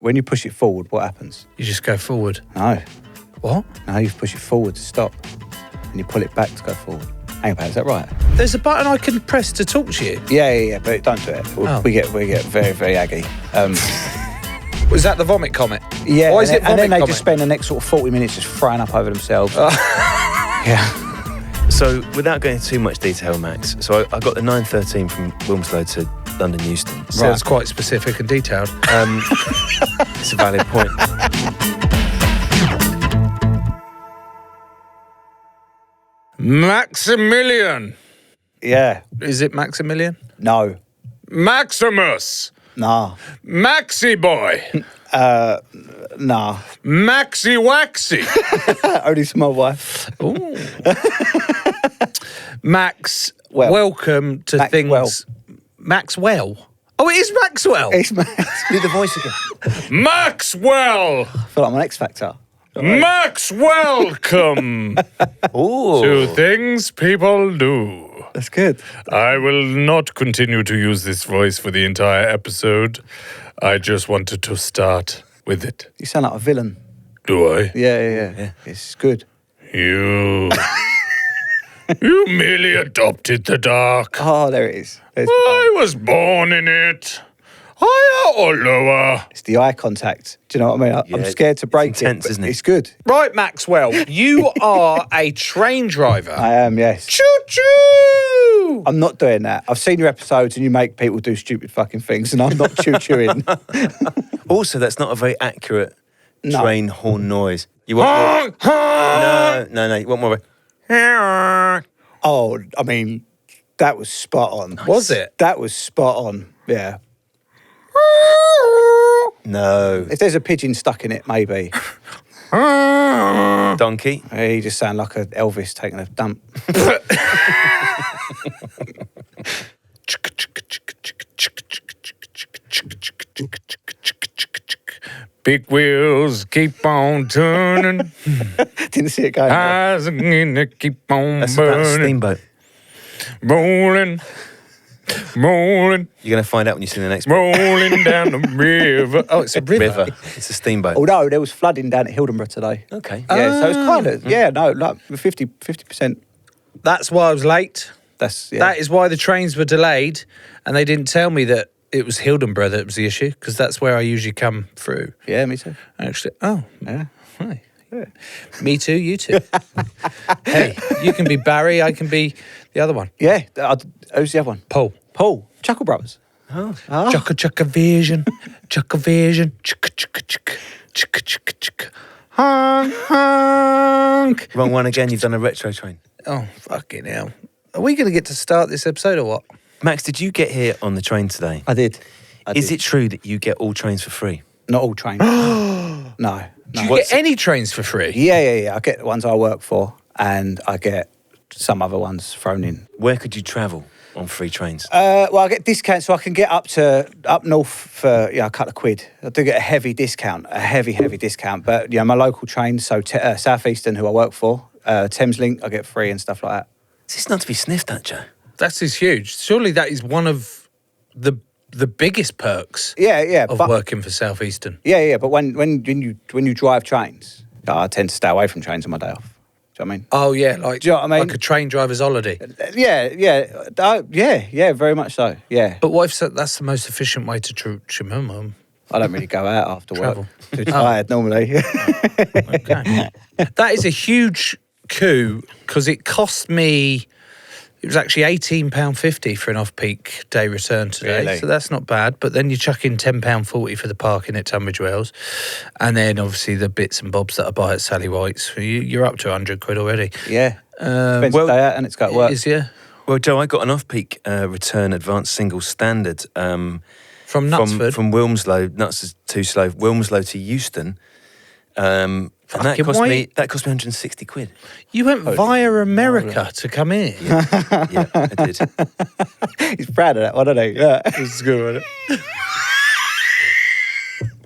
when you push it forward, what happens? You just go forward. No. What? No, you push it forward to stop. And you pull it back to go forward. Hang about, is that right? There's a button I can press to talk to you. Yeah, but don't do it. We get very, very aggy. Was that the vomit comet? Yeah, Why is it vomit and then they comet? just spend the next sort of 40 minutes just frying up over themselves. Yeah. So, without going into too much detail, Max, so I got the 9:13 from Wilmslow to London Euston. Sounds quite specific and detailed. It's a valid point. Maximilian. Yeah. Is it Maximilian? No. Maximus. Nah. Maxi boy. Nah. Maxi waxy. Only to my wife. Ooh. Max, Well. welcome to Maxwell. things. Maxwell. Oh, it is Maxwell. It's Max. Do the voice again. Maxwell. I feel like I'm on X Factor. Max, welcome to Things People Do. That's good. I will not continue to use this voice for the entire episode. I just wanted to start with it. You sound like a villain. Do I? Yeah. It's good. You merely adopted the dark. Oh, there it is. I was born in it. Higher or lower? It's the eye contact. Do you know what I mean? I'm Yeah, scared to break it's intense, it, but isn't it? it's good. Right, Maxwell, you are a train driver. I am, yes. Choo-choo! I'm not doing that. I've seen your episodes and you make people do stupid fucking things and I'm not choo-chooing. Also, that's not a very accurate No. train horn noise. You want more? No. You want more? Oh, I mean, that was spot on. Was it? That was spot on, yeah. No. If there's a pigeon stuck in it, maybe. Donkey. He just sound like a Elvis taking a dump. Big wheels keep on turning. Didn't see it going. Eyes again to keep on That's about a burning. steamboat. Rolling. You're going to find out when you see the next Rolling down the river. Oh, it's a river. It's a steamboat. Although there was flooding down at Hildenborough today. Okay. Yeah, so it's kind of, like 50%. That's why I was late. That's, yeah. That is why the trains were delayed, and they didn't tell me that it was Hildenborough that was the issue, because that's where I usually come through. Yeah, me too. Actually, Yeah. hi. Yeah. Me too, you too. Hey, you can be Barry, I can be the other one. Yeah. Who's the other one? Paul. Chuckle Brothers. Chugga vision. Chugga vision. Chugga chugga chugga. Chugga chugga chugga. Honk, honk. Wrong one again. You've done a retro train. Oh, fucking hell. Are we going to get to start this episode or what? Max, did you get here on the train today? I did. Is it true that you get all trains for free? Not all trains. No. Do you get any trains for free? Yeah. I get the ones I work for and I get some other ones thrown in. Where could you travel on free trains? Well, I get discounts so I can get up north for a couple of quid. I do get a heavy discount, a heavy discount. But my local trains, so South Eastern, who I work for, Thameslink, I get free and stuff like that. Is this not to be sniffed at, Joe? That is huge. Surely that is one of the biggest perks Yeah, of but working for South Eastern. Yeah. But when you drive trains, I tend to stay away from trains on my day off. Do you know what I mean? Oh, yeah, like, Do you know what I mean? like a train driver's holiday. Yeah, very much so. Yeah, But what if that's the most efficient way to I don't really go out after Travel. work. Too tired normally. Okay. That is a huge coup because it cost me. It was actually £18.50 for an off-peak day return today, Really? so that's not bad. But then you chuck in £10.40 for the parking at Tunbridge Wells, and then obviously the bits and bobs that I buy at Sally White's. You're up to £100 already. Yeah, expensive day out and it's got to work. Is yeah. Well, Joe, I got an off-peak return advanced single standard From Knutsford. from Wilmslow. Nuts is too slow. Wilmslow to Euston. And that cost me 160 quid. You went via America to come in. Yeah, I did. He's proud of that one, isn't he? Yeah. It's good, wasn't it?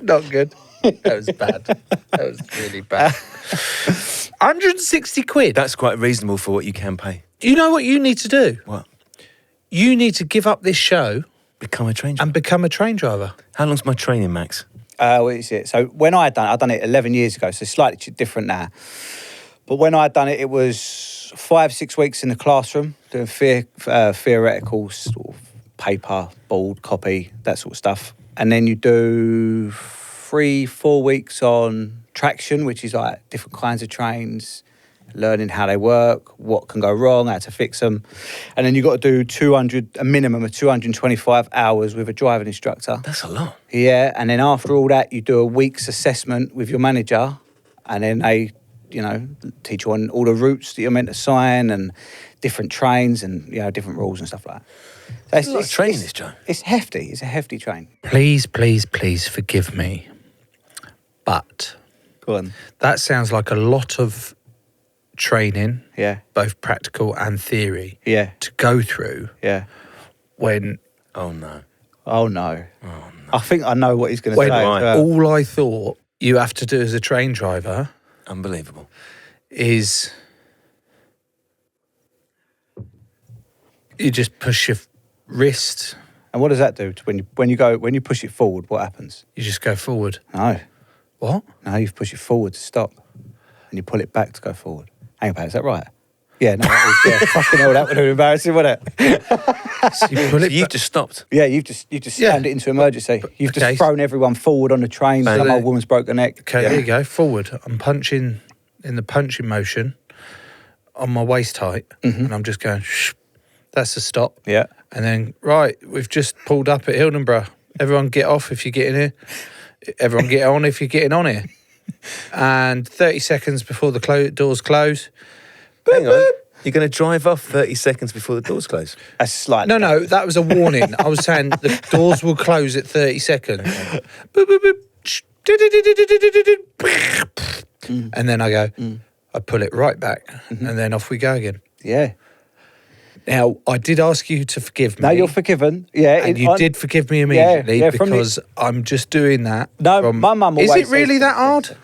Not good. That was bad. That was really bad. 160 quid. That's quite reasonable for what you can pay. You know what you need to do? What? You need to give up this show Become a train driver. and become a train driver. How long's my training, Max? What is it? So when I done it 11 years ago, so slightly different now. But when I done it, it was 5-6 weeks in the classroom doing theoretical sort of paper, board, copy, that sort of stuff. And then you do 3-4 weeks on traction, which is like different kinds of trains, learning how they work, what can go wrong, how to fix them. And then you've got to do a minimum of 225 hours with a driving instructor. That's a lot. Yeah, and then after all that, you do a week's assessment with your manager, and then they, teach you on all the routes that you're meant to sign and different trains and, different rules and stuff like that. So it's a lot of training, this, Joe. It's hefty. It's a hefty train. Please, please, please forgive me. But Go on. that sounds like a lot of training, Yeah. both practical and theory, Yeah. to go through Yeah. when Oh, no. Oh, no. I think I know what he's going to say. Right. as well. all I thought you have to do as a train driver Unbelievable. is you just push your wrist, And what does that do to when you push it forward? What happens? you just go forward. No. What? No, you push it forward to stop, and you pull it back to go forward. Hang on, is that right? Yeah, no, fucking hell, that would have been embarrassing, wouldn't it? So you pull it You've back. just stopped. Yeah, you've just slammed it into emergency. You've Okay. just thrown everyone forward on the train. Bang. Some old woman's broke her neck. Okay, Yeah. there you go. Forward. I'm punching in the punching motion on my waist height, and I'm just going, shh. That's a stop. Yeah. And then, right, we've just pulled up at Hildenborough. Everyone get off if you're getting here. Everyone get on if you're getting on here. And 30 seconds before the doors close. Hang on. You're going to drive off 30 seconds before the doors close? That's slightly. No, that was a warning. I was saying the doors will close at 30 seconds. Boop, boop, boop. And then I go, I pull it right back, and then off we go again. Yeah. Now, I did ask you to forgive me. No, you're forgiven. Yeah. And you did forgive me immediately yeah, from because I'm just doing that. No, my mum always Is it says really that hard?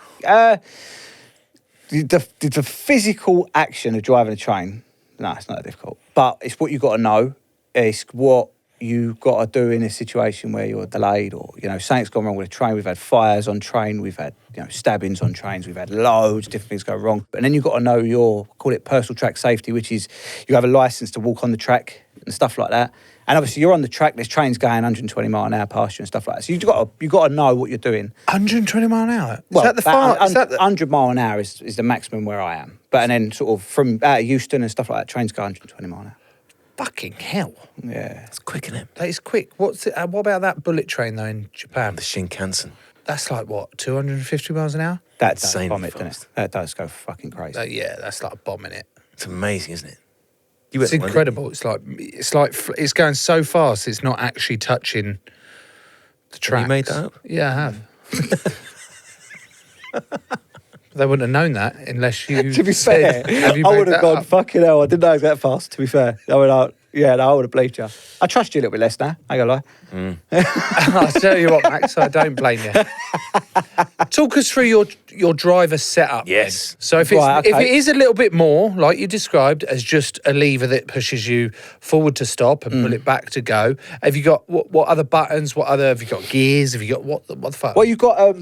The physical action of driving a train, no, it's not that difficult. But it's what you got to know. It's what you got to do in a situation where you're delayed or, something's gone wrong with a train. We've had fires on train. We've had, stabbings on trains. We've had loads of different things go wrong. And then you've got to know call it personal track safety, which is you have a license to walk on the track and stuff like that. And obviously you're on the track, there's trains going 120 mile an hour past you and stuff like that. So you've got to know what you're doing. 120 mile an hour? Is Well, that the far? Is that the... 100 mile an hour is the maximum where I am. But and then sort of from out of Euston and stuff like that, trains go 120 mile an hour. Fucking hell. Yeah. It's quick, isn't it? That is quick. What about that bullet train, though, in Japan? The Shinkansen. That's like, what, 250 miles an hour? That's Insanely bomb it, doesn't it? fast. That does go fucking crazy. Yeah, that's like bombing it. It's amazing, isn't it? It's incredible. It's it's going so fast, it's not actually touching the tracks. You made that up? Yeah, I have. They wouldn't have known that unless you To be said, fair, have you I made would have that gone, up? fucking hell, I didn't know it was that fast, to be fair. I would have believed you. I trust you a little bit less now, I ain't gonna lie. I'll tell you what, Max, I don't blame you. Talk us through your driver setup. then. Yes. So if Right, if okay. it is a little bit more, like you described, as just a lever that pushes you forward to stop and pull it back to go, have you got what other buttons? Have you got gears? Have you got what the fuck? Well, you've got,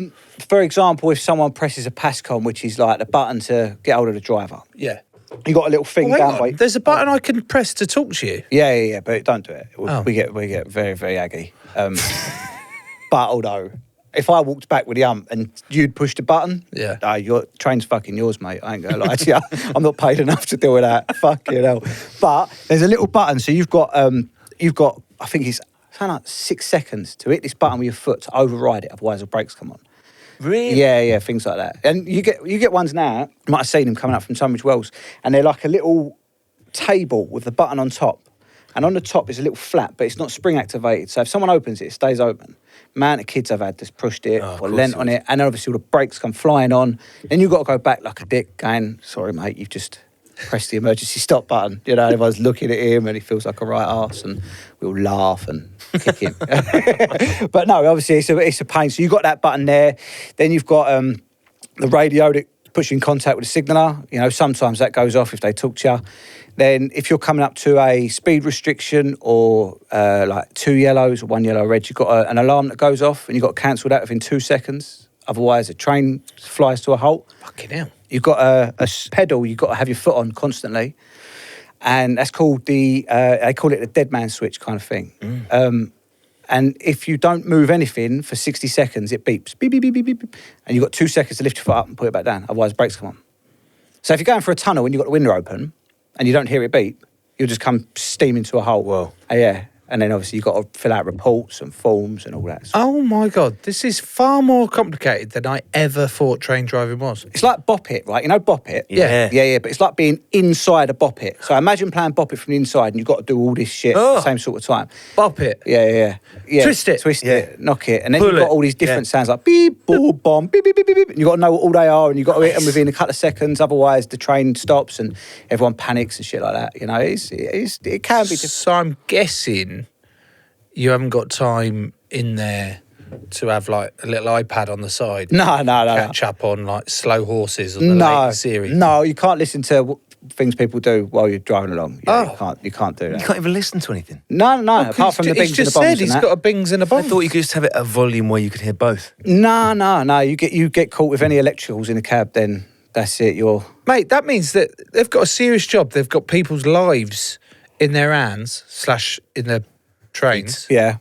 for example, if someone presses a PASCOM, which is like the button to get hold of the driver, yeah. you got a little thing Hang down on, by. there's a button I can press to talk to you. Yeah, but don't do it. Oh. We get very, very aggy. But although, if I walked back with the and you'd push the button, Yeah. your train's fucking yours, mate. I ain't gonna lie to you. I'm not paid enough to deal with that. Fucking hell. But there's a little button, so you've got, I think it's something like 6 seconds to hit this button with your foot to override it, otherwise the brakes come on. Really? Yeah, things like that. And you get ones now, you might have seen them coming up from Tunbridge Wells, and they're like a little table with the button on top. And on the top is a little flap, but it's not spring activated. So if someone opens it, it stays open. Man, the kids I've had just pushed it or lent on it, and then obviously all the brakes come flying on. Then you've got to go back like a dick going, sorry, mate, you've just pressed the emergency stop button. Everyone's looking at him and he feels like a right arse, and we'll laugh and kick him. But no, obviously it's a pain. So you've got that button there. Then you've got the radio that puts you in contact with the signaller. You know, sometimes that goes off if they talk to you. Then if you're coming up to a speed restriction or like 2 yellows or 1 yellow, red, you've got an alarm that goes off and you've got to cancel that within 2 seconds. Otherwise, the train flies to a halt. Fucking hell. You've got a pedal you've got to have your foot on constantly. And that's called they call it the dead man switch kind of thing. And if you don't move anything for 60 seconds, it beeps. Beep, beep, beep, beep, beep. And you've got 2 seconds to lift your foot up and put it back down. Otherwise, brakes come on. So if you're going for a tunnel and you've got the window open and you don't hear it beep, you'll just come steaming to a halt. Whoa. Yeah. And then obviously you've got to fill out reports and forms and all that. Oh my God, this is far more complicated than I ever thought train driving was. It's like Bop It, right? You know Bop It? Yeah. Yeah, but it's like being inside a Bop It. So imagine playing Bop It from the inside and you've got to do all this shit at the same sort of time. Bop it. Yeah. Twist it. Twist it, knock it. And then Pull you've got it. all these different sounds like beep, boom, bomb, beep, beep, beep, beep, beep. And you've got to know what all they are and you've got to hit them within a couple of seconds. Otherwise, the train stops and everyone panics and shit like that. You know, it can be... So I'm guessing you haven't got time in there to have like a little iPad on the side. No. Catch up on like Slow Horses or the latest series. No, you can't listen to things people do while you're driving along. You can't do that. You can't even listen to anything. No. Apart from the bings and the bongs. He's just said he's got a bings and a I bong. thought you could just have it at a volume where you could hear both. No. You get caught with any electricals in a cab, then that's it. Mate, that means that they've got a serious job. They've got people's lives in their hands / in their trains. Yeah.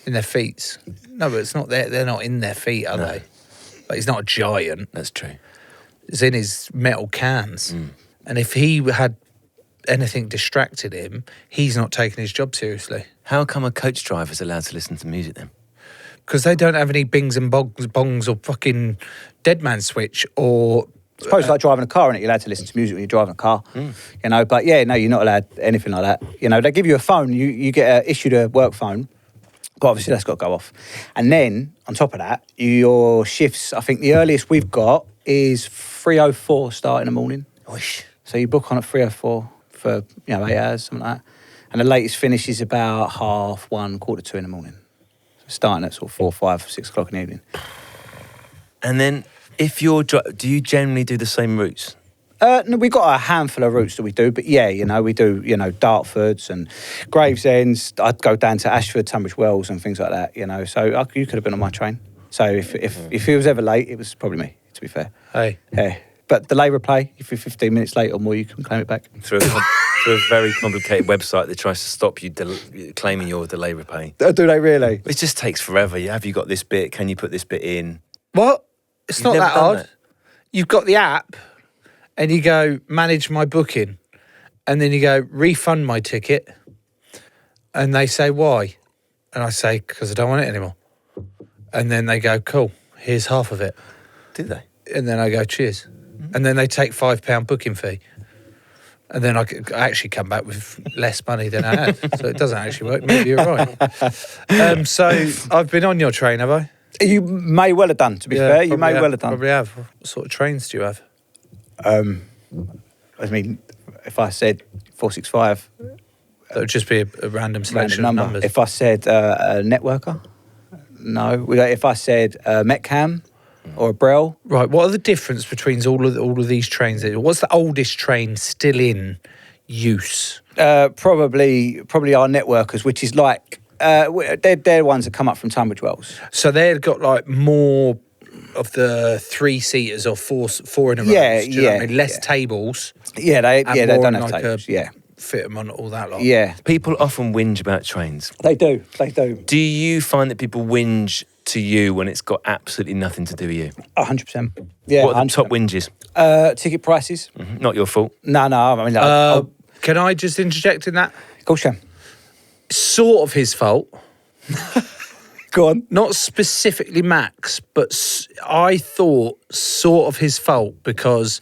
In their feet. No, but it's not they're not in their feet, are they? Like, he's not a giant. That's true. It's in his metal cans. And if he had anything distracted him, he's not taking his job seriously. How come a coach driver's allowed to listen to music then? Because they don't have any bings and bongs or fucking dead man switch or... I suppose it's like driving a car, innit? You're allowed to listen to music when you're driving a car, you know. But yeah, no, you're not allowed anything like that. You know, they give you a phone. You get issued a work phone, but obviously that's got to go off. And then on top of that, your shifts. I think the earliest we've got is 3:04 start in the morning. Oish. So you book on at 3:04 for 8 hours, something like that. And the latest finish is about 1:30, 1:45 in the morning. So starting at sort of 4, 5, 6 o'clock in the evening. And then, if you're, do you generally do the same routes? No, we've got a handful of routes that we do, but yeah, we do, Dartfords and Gravesends. I'd go down to Ashford, Tunbridge Wells and things like that, So you could have been on my train. So if he was ever late, it was probably me, to be fair. Hey. Yeah. But delay replay, if you're 15 minutes late or more, you can claim it back. Through a very complicated website that tries to stop you claiming your delay repay. Do they really? It just takes forever. Have you got this bit? Can you put this bit in? What? It's You've not never that done odd. that? You've got the app and you go, manage my booking. And then you go, refund my ticket. And they say, why? And I say, because I don't want it anymore. And then they go, cool, here's half of it. Do they? And then I go, cheers. And then they take £5 booking fee. And then I actually come back with less money than I had. So it doesn't actually work. Maybe you're right. So I've been on your train, have I? You may well have done, to be fair. You may well have done. Probably have. What sort of trains do you have? I mean, if I said 465... That would just be a random selection of numbers. If I said a networker, no. If I said a Metcam or a Brel. Right, what are the difference between all of these trains? What's the oldest train still in use? Probably our networkers, which is like... they're ones that come up from Tunbridge Wells. So they've got like more of the 3-seaters or four in a row. Less tables. Yeah, they don't have like tables. Fit them on all that lot. Yeah. People often whinge about trains. They do. Do you find that people whinge to you when it's got absolutely nothing to do with you? 100%. Yeah. What are the top whinges? Ticket prices. Mm-hmm. Not your fault. No. I mean, can I just interject in that? Go on. Sort of his fault. Go on. Not specifically Max, but I thought sort of his fault because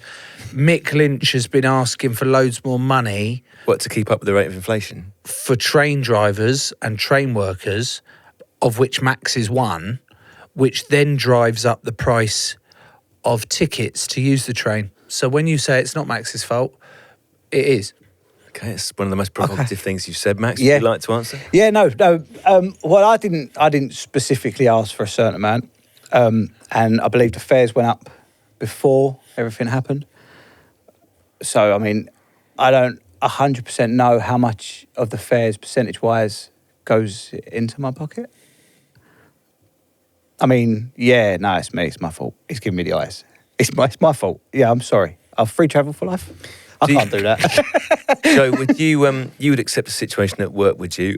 Mick Lynch has been asking for loads more money. What, to keep up with the rate of inflation? For train drivers and train workers, of which Max is one, which then drives up the price of tickets to use the train. So when you say it's not Max's fault, it is. Okay, it's one of the most provocative things you've said, Max. Yeah. Would you like to answer? Yeah, no. Well, I didn't specifically ask for a certain amount, and I believe the fares went up before everything happened. So, I mean, I don't 100% know how much of the fares, percentage-wise, goes into my pocket. I mean, yeah, no, it's me. It's my fault. He's giving me the eyes. It's my fault. Yeah, I'm sorry. I've free travel for life. I can't do that. So would you would accept a situation at work, would you,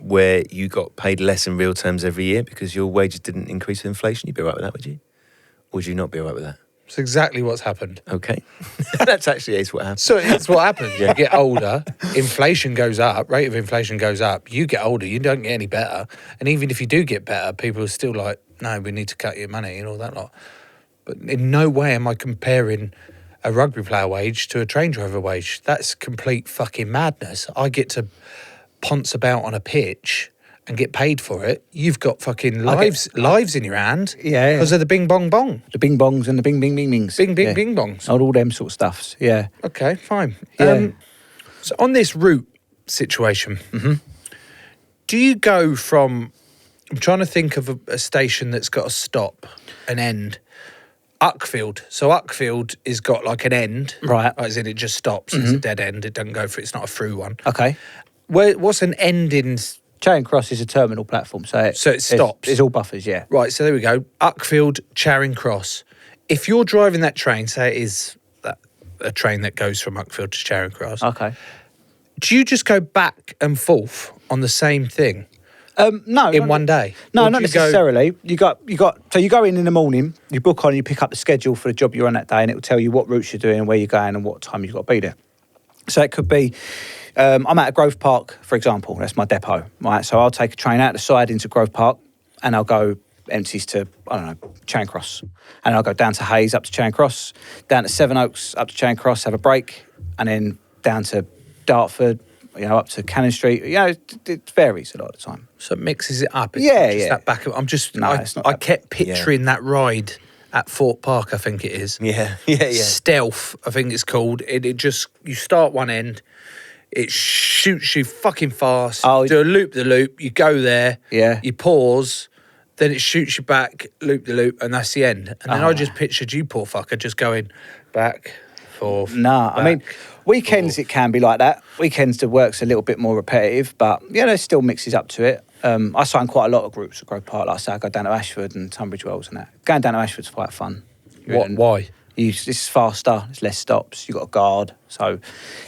where you got paid less in real terms every year because your wages didn't increase with inflation? You'd be all right with that, would you? Or would you not be all right with that? It's exactly what's happened. Okay. That's actually what happened. So it's what happens. You get older, inflation goes up, rate of inflation goes up. You get older, you don't get any better. And even if you do get better, people are still like, no, we need to cut your money and all that lot. But in no way am I comparing a rugby player wage to a train driver wage. That's complete fucking madness. I get to ponce about on a pitch and get paid for it. You've got fucking lives in your hand. Yeah. Because of the bing bong bong. The bing bongs and the bing bing bing bings. Bing bing bing bongs. All them sort of stuffs. Yeah. Okay, fine. Yeah. So on this route situation, do you go from, I'm trying to think of a station that's got a stop, an end. Uckfield. So Uckfield is got like an end. Right. As in it just stops. It's a dead end. It doesn't go for, it's not a through one. Okay. What's an end in? Charing Cross is a terminal platform, so it stops. It's all buffers, yeah. Right, so there we go. Uckfield, Charing Cross. If you're driving that train, say it is a train that goes from Uckfield to Charing Cross. Okay. Do you just go back and forth on the same thing? No. In one day? No, Or not do you go- necessarily. So you go in the morning, you book on, you pick up the schedule for the job you're on that day, and it will tell you what routes you're doing, where you're going, and what time you've got to be there. So it could be, I'm at a Grove Park, for example. That's my depot, right? So I'll take a train out the side into Grove Park, and I'll go empties to, I don't know, Charing Cross. And I'll go down to Hayes, up to Charing Cross, down to Sevenoaks, up to Charing Cross, have a break, and then down to Dartford, up to Cannon Street. It varies a lot of the time. So it mixes it up. It's Yeah, not just yeah. That back. I'm just. No, I it's not that kept picturing that ride at Fort Park. I think it is. Yeah. Stealth, I think it's called. It just, you start one end, it shoots you fucking fast. Oh, you do a loop the loop. You go there. Yeah. You pause. Then it shoots you back, loop the loop, and that's the end. And then I just pictured you, poor fucker, just going back, forth. Nah, I mean, back, weekends forth. it can be like that. Weekends the work's a little bit more repetitive, but there still mixes up to it. I sign quite a lot of groups at Grove Park. Like I say, I go down to Ashford and Tunbridge Wells and that. Going down to Ashford's quite fun. Why? It's faster, it's less stops, you've got a guard, so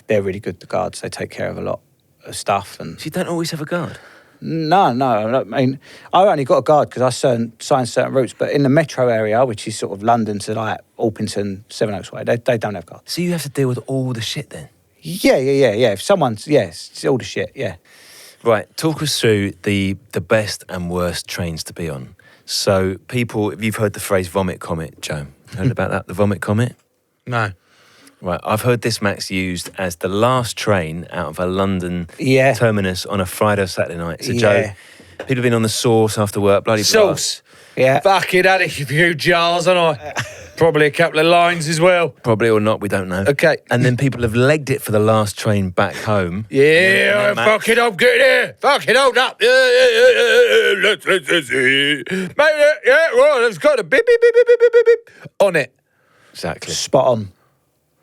they're really good, the guards. They take care of a lot of stuff. And So you don't always have a guard? No. I mean, I only got a guard because I sign certain routes, but in the metro area, which is sort of London to like Alpington, Sevenoaks way, they don't have guards. So you have to deal with all the shit then? Yeah. If someone's, it's all the shit, yeah. Right, talk us through the best and worst trains to be on. So people, if you've heard the phrase vomit comet, Joe, heard about that, the vomit comet? No. Right, I've heard this, Max, used as the last train out of a London terminus on a Friday or Saturday night. So, Joe, people have been on the sauce after work, bloody Sauce. Yeah. Fucking had a few jars, and probably a couple of lines as well. Probably or not, we don't know. Okay. And then people have legged it for the last train back home. Yeah, fucking up, get here. Fucking hold up. Yeah. Let's see. Mate, yeah, well, it's got a beep, beep, beep, beep, beep, beep, beep on it. Exactly. Spot on.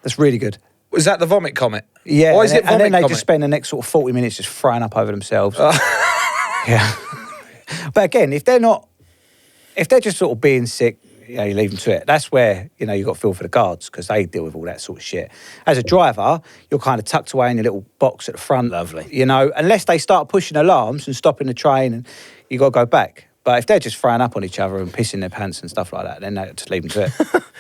That's really good. Was that the vomit comet? Yeah. Why is it vomit and then they comet? just spend the next sort of 40 minutes just frying up over themselves. Yeah. But again, if they're just sort of being sick, you leave them to it. That's where, you've got to feel for the guards because they deal with all that sort of shit. As a driver, you're kind of tucked away in your little box at the front. Lovely. Unless they start pushing alarms and stopping the train, and you got to go back. But if they're just throwing up on each other and pissing their pants and stuff like that, then they just leave them to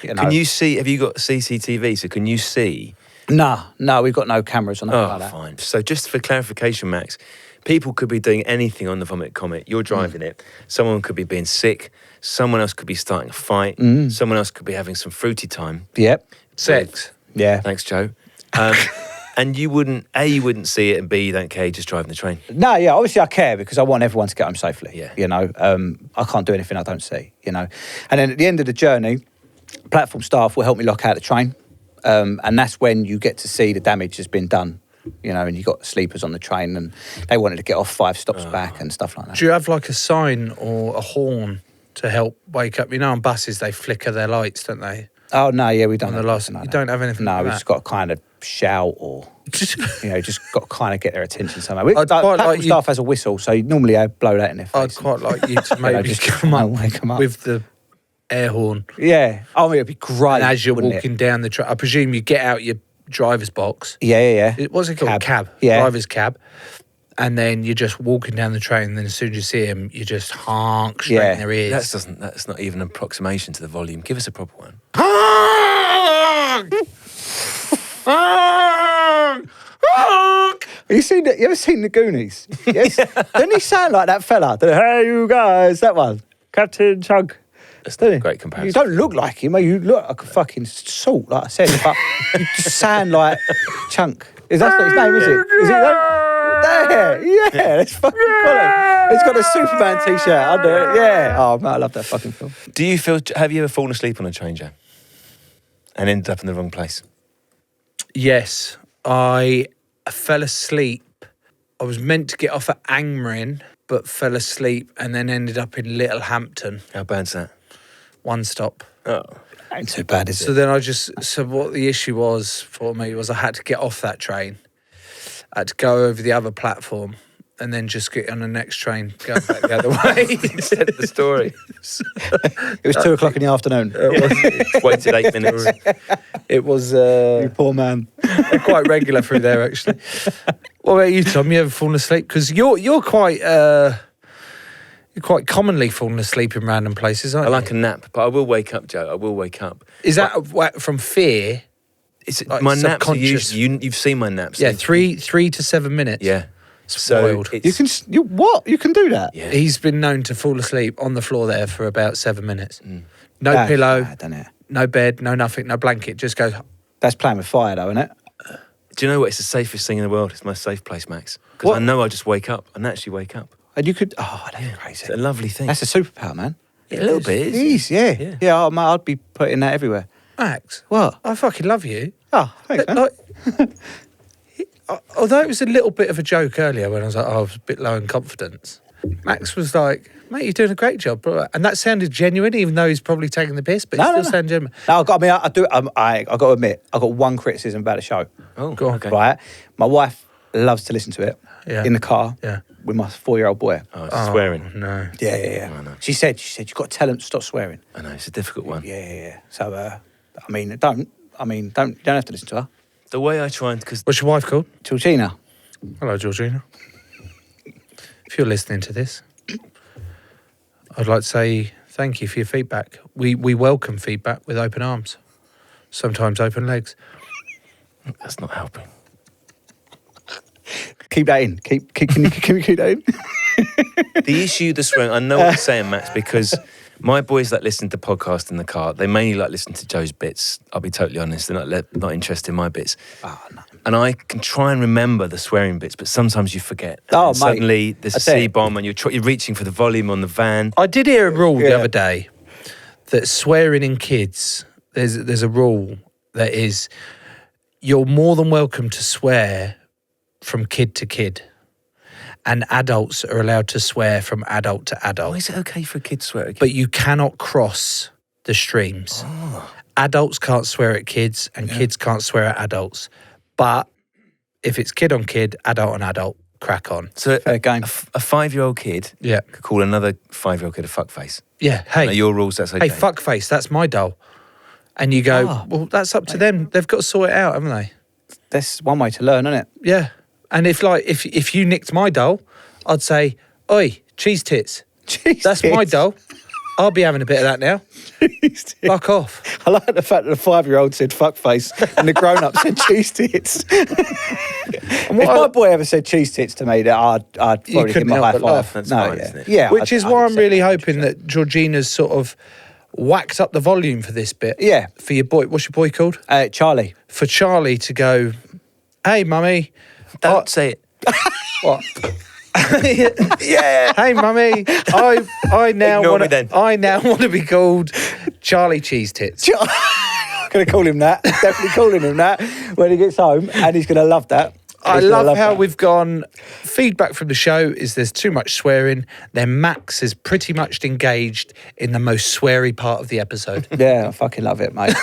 it. Can you see, have you got CCTV? So can you see? No, we've got no cameras or nothing like that. Fine. So just for clarification, Max, people could be doing anything on the vomit comet. You're driving it. Someone could be being sick. Someone else could be starting a fight. Someone else could be having some fruity time. Yep. Sex. Yeah. Thanks, Joe. And you wouldn't see it, and B, you don't care, you're just driving the train. No, yeah, obviously I care because I want everyone to get home safely. Yeah. I can't do anything I don't see, And then at the end of the journey, platform staff will help me lock out the train. And that's when you get to see the damage has been done, and you got sleepers on the train and they wanted to get off 5 stops back and stuff like that. Do you have like a sign or a horn to help wake up? On buses they flicker their lights, don't they? Oh no, yeah, we don't. on the have last. anything like You that. don't have anything. No, like we that. just got to kind of shout or just got to kind of get their attention somehow. We, I'd quite platform like you- staff has a whistle, so normally I blow that in their face. I'd quite like you to maybe just come try up, and wake 'em up. with the air horn, Yeah. Oh, it'd be great. and as you're wouldn't it? walking down the track, I presume you get out your driver's box. Yeah. What's it called? Cab. Yeah. Driver's cab. And then you're just walking down the train, and then as soon as you see him, you just honk straight in their ears. That's not even an approximation to the volume. Give us a proper one. Have you ever seen the Goonies? Yes. Doesn't he sound like that fella? Hey, you guys, that one, Captain Chunk. That's Don't not a you? great You comparison. don't look like him. You look like a fucking salt, like I said. But you just sound like Chunk. Is that his name? Is it? Is it that? There. Yeah, that's fucking quality. He's got a Superman t-shirt under it. Yeah. Oh man, I love that fucking film. Have you ever fallen asleep on a train, Joe? And ended up in the wrong place? Yes, I fell asleep. I was meant to get off at Angmering, but fell asleep and then ended up in Littlehampton. How bad's that? One stop. Oh. Ain't too bad, is So it? then so what the issue was for me was I had to get off that train. I had to go over the other platform and then just get on the next train, going back the other way. You said the story. It was 2:00 in the afternoon. Waited 8 minutes. It was You poor man. quite regular through there, actually. What about you, Tom? You ever fallen asleep? Because you're quite commonly falling asleep in random places, aren't I you? like a nap, but I will wake up, Joe. I will wake up. Is that from fear? Like My naps are subconscious? usually, you've seen my naps. Yeah, 3 to 7 minutes. Yeah. wild. You can. What? You can do that? Yeah. He's been known to fall asleep on the floor there for about 7 minutes. No That's pillow, mad, isn't it? no bed, no nothing, no blanket. Just goes. That's playing with fire, though, isn't it? Do you know what? It's the safest thing in the world. It's my safe place, Max. Because What? I know I just wake up. I naturally wake up. And you could. Oh, that's It's crazy. a lovely thing. That's a superpower, man. a little bit. It is, yeah. Yeah. Yeah, oh, mate, I'd be putting that everywhere. Max, What? I fucking love you. Oh, thanks, man. Like, although it was a little bit of a joke earlier when I was like, I was a bit low in confidence. Max was like, mate, you're doing a great job, bro. And that sounded genuine, even though he's probably taking the piss, but it still sounded genuine. No, I do. I got to admit, I got one criticism about the show. Oh, Go on. okay. Right, my wife loves to listen to it Yeah. in the car Yeah. with my 4-year-old boy. Oh, it's swearing. No. Yeah. I know. She said, you've got to tell him to stop swearing. I know, it's a difficult one. Yeah. So, don't have to listen to her. The way I try and... Because What's your wife called? Georgina. Hello, Georgina. If you're listening to this, I'd like to say thank you for your feedback. We welcome feedback with open arms, sometimes open legs. that's not helping. Keep that in. Can you keep that in? The issue, the swearing, I know what you're saying, Max, because my boys that listen to podcasts in the car, they mainly like listen to Joe's bits. I'll be totally honest. They're not interested in my bits. Oh, no. And I can try and remember the swearing bits, but sometimes you forget. Oh, And mate. suddenly there's a I tell you. C-bomb and you're reaching for the volume on the van. I did hear a rule the Yeah. other day that swearing in kids, there's a rule that is you're more than welcome to swear from kid to kid. And adults are allowed to swear from adult to adult. Why is it okay for a kid to swear at a kid? But you cannot cross the streams. Adults can't swear at kids and kids can't swear at adults. But if it's kid on kid, adult on adult, crack on. So Fair game. a 5-year-old kid Yeah. could call another 5-year-old kid a fuckface. Yeah. Now, Hey, your rules, that's okay. hey, fuckface, that's my doll. And you go, Oh. well, that's up to them. They've got to sort it out, haven't they? That's one way to learn, isn't it? Yeah. And if you nicked my doll, I'd say, oi, cheese tits. Jeez, That's my doll. I'll be having a bit of that now. Fuck off. I like the fact that the 5-year-old said fuckface and the grown-up said cheese tits. If my boy ever said cheese tits to me, that I'd probably give couldn't him a high help but five. laugh. That's no, fine, yeah. isn't it? Yeah, Which is I'd why I'm accept really that, hoping that Georgina's sort of whacked up the volume for this bit. Yeah. For your boy. What's your boy called? Charlie. For Charlie to go, hey, mummy. Don't say it. What? Yeah. Hey, mummy. I now Ignore want me then. I now want to be called Charlie Cheese Tits. I'm going to call him that. Definitely calling him that when he gets home, and he's going to love that. I He's gonna love how that. we've gone. Feedback from the show is there's too much swearing. Then Max is pretty much engaged in the most sweary part of the episode. Yeah, I fucking love it, mate.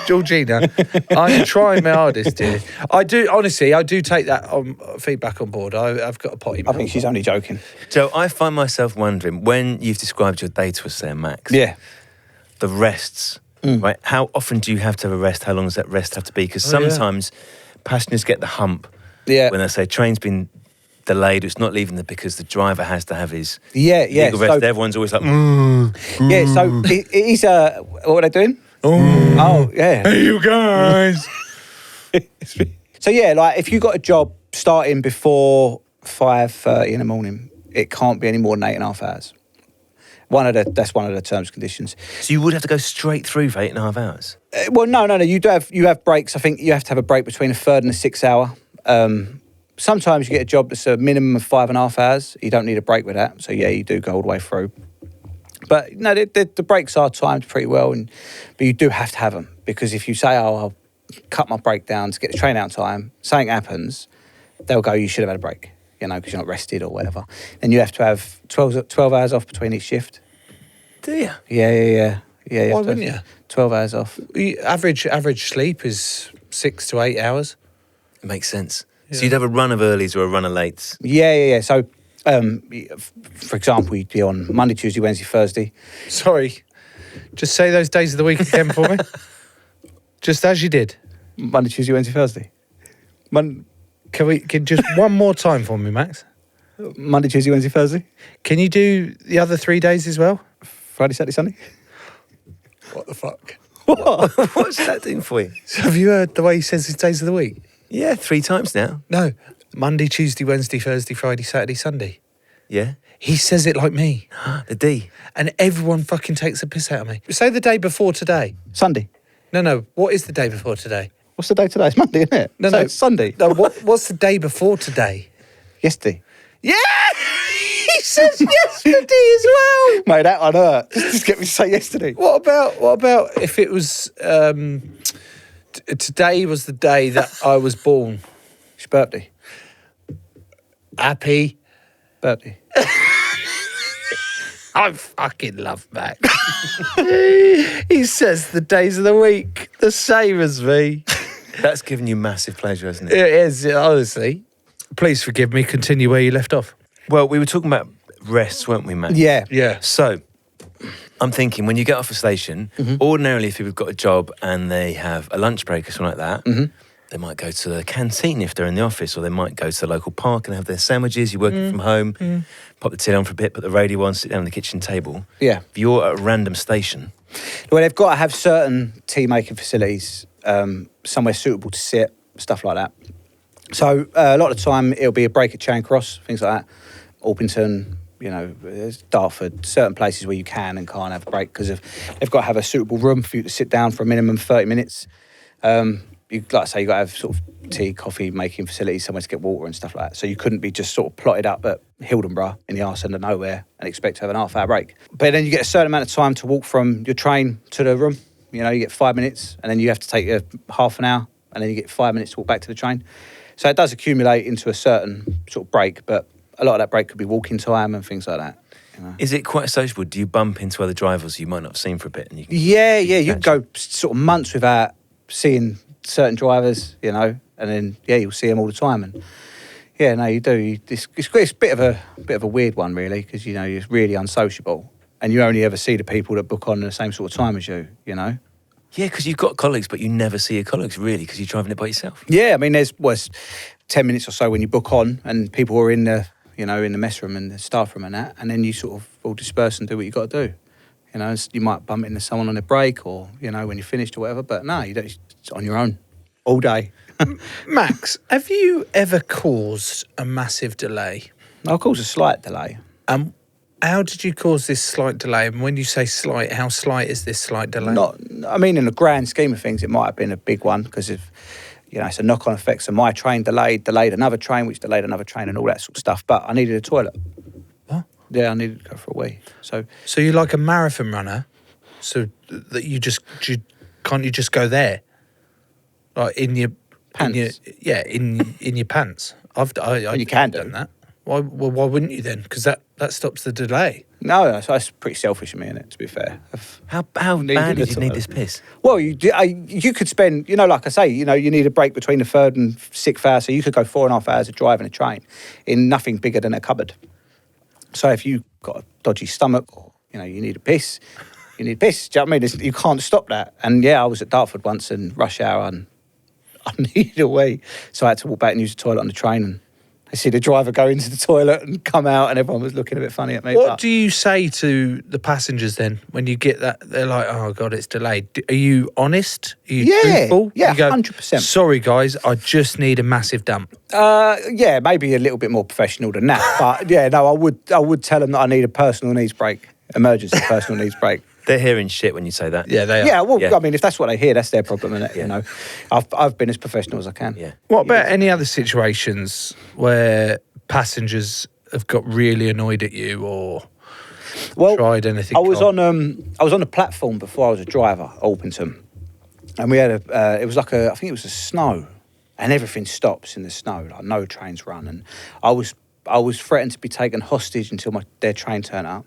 Georgina, I'm trying my hardest here. I do, honestly, I do take that feedback on board. I've got a potty I mouth. think she's only joking. Joe, I find myself wondering when you've described your day to us there, Max. Yeah. The rests, right? How often do you have to have a rest? How long does that rest have to be? Because sometimes passengers get the hump Yeah. when they say train's been delayed, it's not leaving because the driver has to have his Yeah. legal rest. So, Everyone's always like, yeah. So it is. What are they doing? Oh, yeah. Hey, you guys. So yeah, like if you got a job starting before 5:30 in the morning, it can't be any more than 8.5 hours. That's one of the terms and conditions. so you would have to go straight through for 8.5 hours. Well, no. You have breaks. I think you have to have a break between a third and a 6 hour. Sometimes you get a job that's a minimum of 5.5 hours. You don't need a break with that. So yeah, you do go all the way through. But no, the breaks are timed pretty well, but you do have to have them because if you say, "Oh, I'll cut my break down to get the train out time," something happens, they'll go, "You should have had a break," because you're not rested or whatever. And you have to have 12 hours off between each shift. Do you? Yeah. Why wouldn't you? 12 hours off. Average sleep is 6 to 8 hours. It makes sense. So you'd have a run of earlies or a run of lates. Yeah. So, for example, you'd be on Monday, Tuesday, Wednesday, Thursday. Sorry, just say those days of the week again for me. Just as you did. Monday, Tuesday, Wednesday, Thursday. Can just one more time for me, Max? Monday, Tuesday, Wednesday, Thursday. Can you do the other 3 days as well? Friday, Saturday, Sunday. What the fuck? What's that doing for you? So have you heard the way he says his days of the week? Yeah, 3 times now. No. Monday, Tuesday, Wednesday, Thursday, Friday, Saturday, Sunday. Yeah. He says it like me. The D. And everyone fucking takes the piss out of me. Say the day before today. Sunday. No. What is the day before today? What's the day today? It's Monday, isn't it? No. It's Sunday. No, what's the day before today? Yesterday. Yeah! He says yesterday as well. Mate, that one hurt. Just get me to say yesterday. What about if it was today was the day that I was born? It's your birthday. Happy. Birthday. I fucking love Max. He says the days of the week the same as me. That's given you massive pleasure, hasn't it? It is, honestly. Please forgive me. Continue where you left off. Well, we were talking about rests, weren't we, Matt? Yeah. Yeah. So, I'm thinking when you get off a station, ordinarily if you've got a job and they have a lunch break or something like that, they might go to the canteen if they're in the office, or they might go to the local park and have their sandwiches. You're working from home, pop the tin on for a bit, put the radio on, sit down at the kitchen table. Yeah. If you're at a random station, Well, they've got to have certain tea making facilities, somewhere suitable to sit, stuff like that. So a lot of the time it'll be a break at Charing Cross, things like that. Orpington, there's Dartford, certain places where you can and can't have a break because they've got to have a suitable room for you to sit down for a minimum 30 minutes. You've got to have sort of tea, coffee making facilities, somewhere to get water and stuff like that. So you couldn't be just sort of plotted up at Hildenborough in the arse end of nowhere and expect to have an half-hour break. But then you get a certain amount of time to walk from your train to the room. You get 5 minutes and then you have to take half an hour and then you get 5 minutes to walk back to the train. So it does accumulate into a certain sort of break, but a lot of that break could be walking time and things like that. is it quite sociable? Do you bump into other drivers you might not have seen for a bit? And you can, Yeah, you can catch go sort of months without seeing certain drivers, and then you'll see them all the time. And you do. It's a bit of a weird one, really, because you're really unsociable, and you only ever see the people that book on at the same sort of time as you. Yeah, because you've got colleagues, but you never see your colleagues really because you're driving it by yourself. Yeah, I mean, there's 10 minutes or so when you book on, and people are in the in the mess room and the staff room and that, and then you sort of all disperse and do what you got to do. You might bump into someone on a break or when you're finished or whatever, but no, you don't. It's on your own all day. Max, have you ever caused a massive delay? I'll cause a slight delay. How did you cause this slight delay? And when you say slight, how slight is this slight delay? In the grand scheme of things, it might have been a big one because of, it's a knock-on effect. So my train delayed another train, which delayed another train and all that sort of stuff. But I needed a toilet. What? Yeah, I needed to go for a wee. So you're like a marathon runner, so that can't you just go there? Like in your Pants. In your pants. I you can done do. that. Why wouldn't you then? Because that stops the delay. No, that's pretty selfish of me, isn't it, to be fair. How Needed bad the did you need toilet. this piss? Well, you could spend, like I say, you need a break between the 3rd and 6th hour, so you could go 4.5 hours of driving a train in nothing bigger than a cupboard. So if you've got a dodgy stomach or, you need a piss, you need piss. Do you know what I mean? You can't stop that. And I was at Dartford once in rush hour and I needed a wee. So I had to walk back and use the toilet on the train, and I see the driver go into the toilet and come out, and everyone was looking a bit funny at me. What do you say to the passengers then when you get that? They're like, "Oh God, it's delayed." Are you honest? Are you truthful? Yeah, You go, 100%. Sorry, guys, I just need a massive dump. Maybe a little bit more professional than that. But I would tell them that I need a personal needs break, emergency personal needs break. They're hearing shit when you say that. Yeah, they are. Yeah, well, Yeah. I mean, if that's what they hear, that's their problem, isn't it? I've been as professional as I can. Yeah. What about any other situations where passengers have got really annoyed at you or tried anything? I was on a platform before I was a driver at Orpington, and we had it was like I think it was a snow, and everything stops in the snow, like no trains run, and I was threatened to be taken hostage until their train turned up.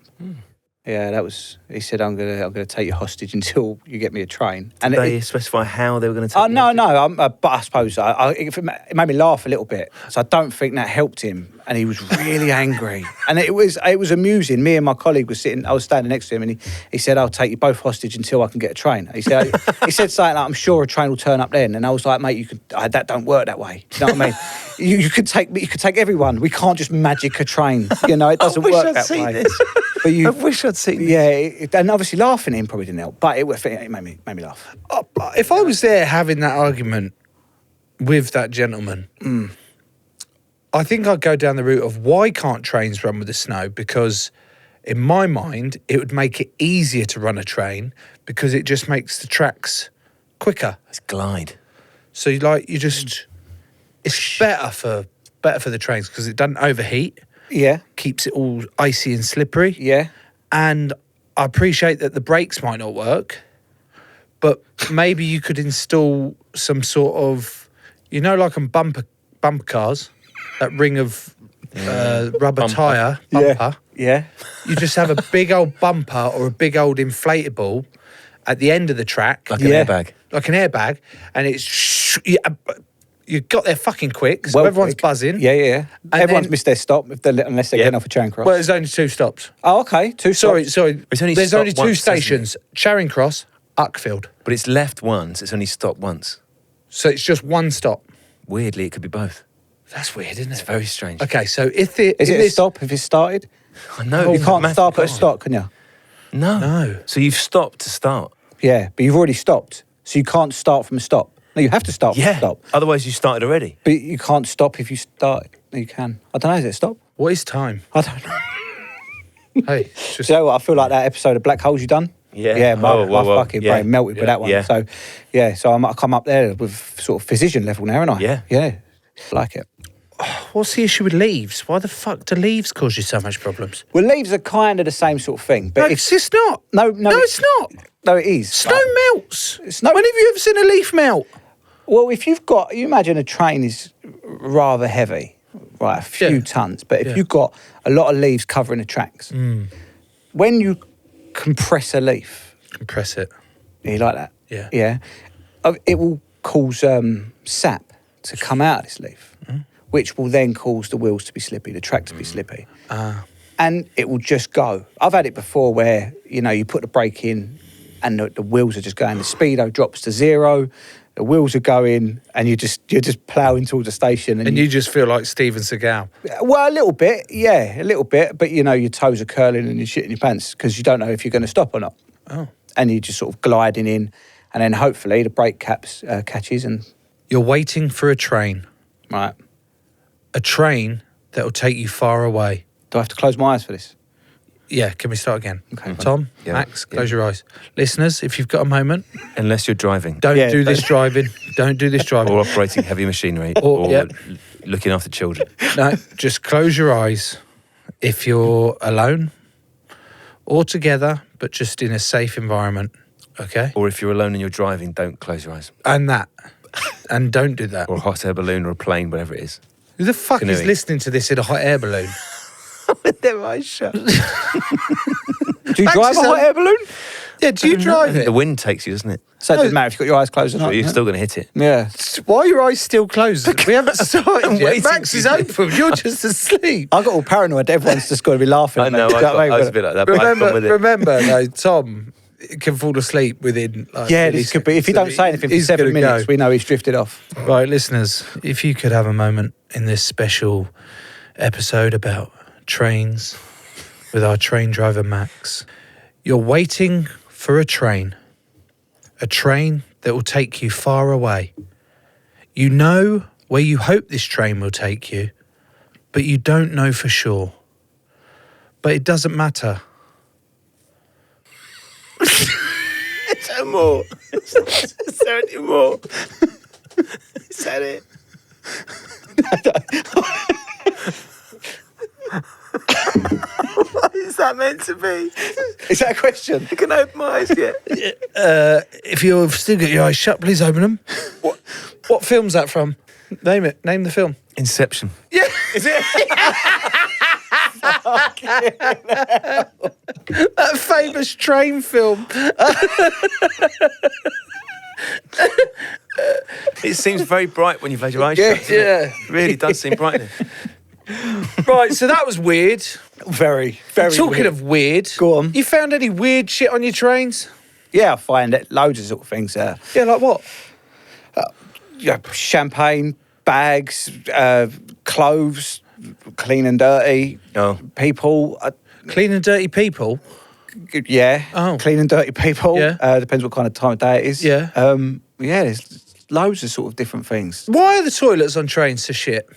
Yeah, that was. He said, "I'm gonna take you hostage until you get me a train." And Did they specify how they were going to take you no, hostage? no. But I suppose it made me laugh a little bit. So I don't think that helped him, and he was really angry. And it was amusing. Me and my colleague I was standing next to him, and he said, "I'll take you both hostage until I can get a train." He said something like, "I'm sure a train will turn up then." And I was like, "Mate, that don't work that way." You know what I mean? You could take everyone. We can't just magic a train. It doesn't work that way. This. But I wish I'd seen this. Yeah, and obviously laughing at him probably didn't help, but it made me laugh. If I was there having that argument with that gentleman, I think I'd go down the route of why can't trains run with the snow? Because in my mind, it would make it easier to run a train because it just makes the tracks quicker. It's glide. So it's better for the trains because it doesn't overheat. Yeah, Keeps it all icy and slippery. yeah. And I appreciate that the brakes might not work, but maybe you could install some sort of, like on bumper cars, that ring of rubber Bumper. tyre bumper. Yeah. You just have a big old bumper or a big old inflatable at the end of the track. Like an Yeah. airbag. Like an airbag. And it's... You got there fucking quick, so Well, everyone's quick. buzzing. Yeah. And Everyone's then- missed their stop unless they're Yeah. getting off a Charing Cross. Well, there's only 2 stops. Oh, okay. 2 stops. Sorry. It's only There's stopped only 2 once, hasn't it? stations. Charing Cross, Uckfield. But it's left once. It's only stopped once. So it's just 1 stop. Weirdly, it could be both. That's weird, isn't It's it? very strange. Okay, so if Is it a stop if it's started? I know. You can't massive stop at a car. stop, can you? No. No. So you've stopped to start. Yeah, but you've already stopped. So you can't start from a stop. No, you have to start from a stop. Otherwise, you started already. But you can't stop if you start. No, you can. I don't know, is it a stop? What is time? I don't know. Hey, it's just Do you know what? I feel like that episode of Black Holes you done? Yeah. Yeah, my Whoa. fucking Yeah. brain melted with that one. Yeah. So I come up there with sort of physician level now, aren't I? Yeah. Yeah. Like it. what's the issue with leaves? Why the fuck do leaves cause you so much problems? Well, leaves are kind of the same sort of thing. But No, if, it's not. no, it's not. No, it is. Snow melts. Snow- When have you ever seen a leaf melt? Well, if you imagine a train is rather heavy, right, a few Yeah. tons, but if Yeah. you've got a lot of leaves covering the tracks, when you compress a leaf, Compress it. you like that? Yeah. Yeah. It will cause sap to come out of this leaf, which will then cause the wheels to be slippy, the track to be slippy. And it will just go. I've had it before where, you put the brake in and the wheels are just going, the speedo drops to 0, the wheels are going, and you're just ploughing towards the station. And you just feel like Steven Seagal. Well, a little bit, yeah, a little bit. But, your toes are curling and you're shitting your pants because you don't know if you're going to stop or not. Oh. And you're just sort of gliding in. And then hopefully the brake catches and... You're waiting for a train. Right. A train that will take you far away. Do I have to close my eyes for this? Yeah, can we start again? Okay. Tom, Yeah. Max, close your eyes. Listeners, if you've got a moment, Unless you're driving don't Yeah, do this driving. Don't do this driving. or operating heavy machinery Or- or yeah. looking after children. No, just close your eyes if you're alone or together, but just in a safe environment, okay? Or if you're alone and you're driving, don't close your eyes. And that. and don't do that. Or a hot air balloon or a plane, whatever it is. Who the fuck is Canoeing. listening to this in a hot air balloon? With their eyes shut. Do you drive a hot air balloon? Yeah, do you drive it? The wind takes you, doesn't it? So it doesn't matter if you've got your eyes closed or So not. you're yeah? still going to hit it. Yeah. Why are your eyes still closed? We haven't started yet. waiting Max for is you. open. You're just asleep. I got all paranoid. Everyone's just got to be laughing. I at me. know, Do you what I mean? was a bit like that, but I've gone with it. Remember, though, Tom can fall asleep within. Like, Yeah, at this least- could be. If you don't say anything for he's 7 gonna minutes, go. we know he's drifted off. Right, listeners, if you could have a moment in this special episode about trains with our train driver Max. You're waiting for a train that will take you far away. You know where you hope this train will take you, but you don't know for sure. But it doesn't matter. Is there more? Is there any more? Is that it? What is that meant to be? Is that a question? I can open my eyes yet. If you've still got your eyes shut, please open them. What film's that from? Name it. Name the film. Inception. Yeah. Is it? That famous train film. It seems very bright when you've had your eyes Yeah, shut. doesn't it? yeah. It really does seem bright. Right, so that was weird. Very, very. Talking weird. of weird. Go on. You found any weird shit on your trains? Yeah, I find it loads of sort of things. Yeah, like what? Yeah, champagne, bags, clothes, clean and dirty. Oh. People. Clean and dirty people? Yeah. Oh. Clean and dirty people. Yeah. Depends what kind of time of day it is. Yeah. Yeah, there's loads of sort of different things. Why are the toilets on trains so shit?